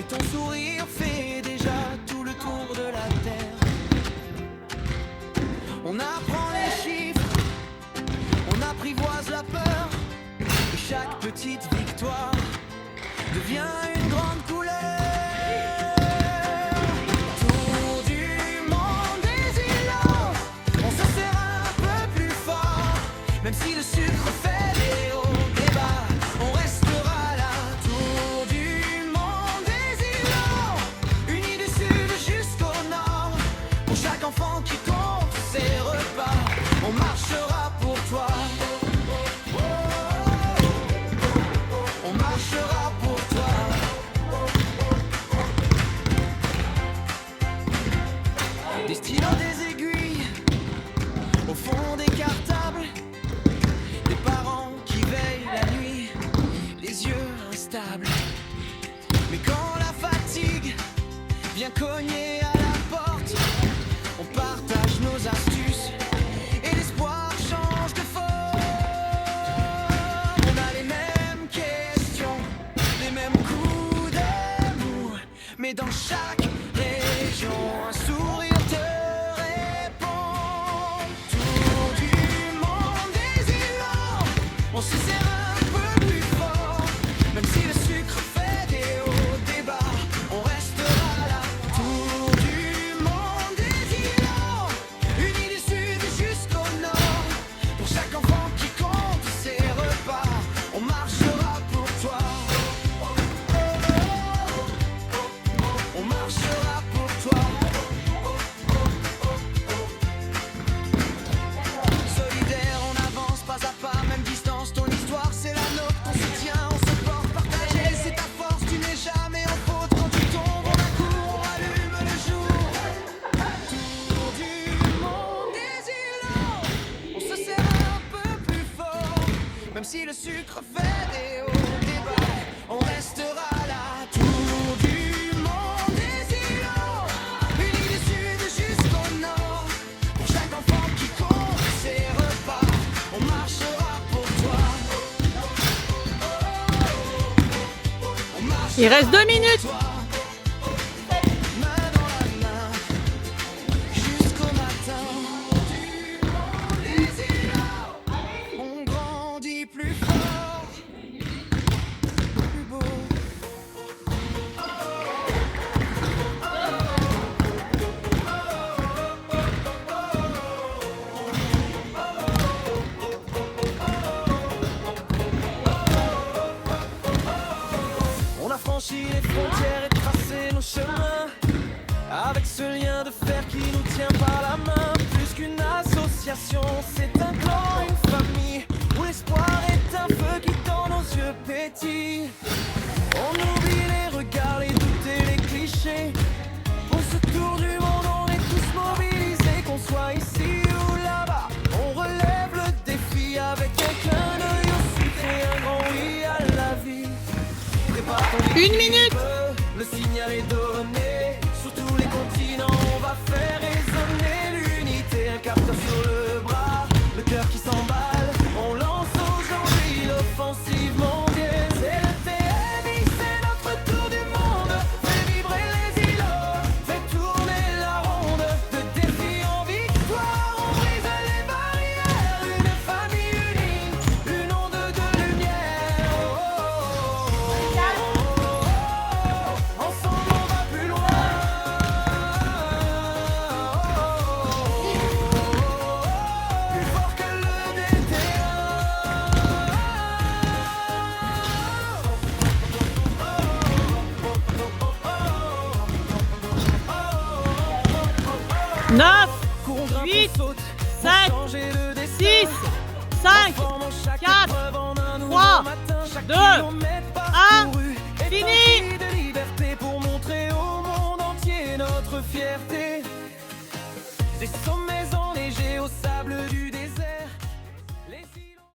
ton sourire fait déjà tout le tour de la terre. On apprend les chiffres, on apprivoise la peur, et chaque petite victoire devient une grande couleur. Tour du monde des îlots, on se serre un peu plus fort, même si le sucre fait des hauts, des bas, on restera là. Tour du monde des îlots, unis du sud jusqu'au nord, pour chaque enfant qui compte ses repas, on marchera pour toi. On marchera pour toi. Des stylos, des aiguilles, au fond des cartables, des parents qui veillent la nuit, les yeux instables. Mais quand la fatigue vient cogner à la porte, on partage nos astuces et l'espoir change de forme. On a les mêmes questions, les mêmes coups de mou, mais dans chaque région un sourire te répond. Tour du monde des îlots, on se serre un peu plus fort, même si le sucre fait des hauts, des bas, on restera là. Tour du monde des îlots, unis du sud jusqu'au nord, pour chaque enfant qui compte ses repas, on marchera pour toi. On marchera pour toi. Solidaire, on avance pas à pas, même distance, ton histoire c'est la nôtre, ton soutien, on se porte partagé, c'est ta force, tu n'es jamais en faute, quand tu tombes on accourt, on allume le jour. Tour du monde des îlots, on se serre un peu plus fort, même si le sucre fait des hauts, des bas, on restera là. Tour du monde des îlots, unis du sud jusqu'au nord, pour chaque enfant qui compte ses repas, on marchera pour toi. On marchera Il reste 2 minutes. pour toi. Main dans la main, jusqu'au matin. Du monde des îlots, on grandit plus fort, plus beau. On a franchi les frontières et tracé nos chemins, avec ce lien de fer qui nous tient par la main. Plus qu'une association, c'est un clan, une famille, où l'espoir est un feu qui dans nos yeux pétille. On oublie les regards, les doutes et les clichés. Pour ce tour du monde, on est tous mobilisés, qu'on soit ici ou là-bas. On relève le défi avec un clin d'œil au sucre et un grand oui à la vie. Prépare ton 1 minute. le signal est donné. Sur tous les continents, on va faire résonner l'unité. Un capteur sur le bras, le cœur qui s'emballe. On lance aujourd'hui l'offensive mondiale. C'est le TMI, c'est notre tour du monde. Fait vibrer les îlots, fait tourner la ronde. De défi en victoire, on brise les barrières. Une famille unie, une onde de lumière. Ensemble on va plus loin. Plus fort que le DTA. 9, Qu'on grimpe, 8, on saute, 7, pour changer le destin. 6, 5, Transformons chaque 4, épreuve en un nouveau 3, matin, chaque 2, kilomètre 1, parcouru est fini. un cri de liberté pour montrer au monde entier notre fierté. Des sommets enneigés aux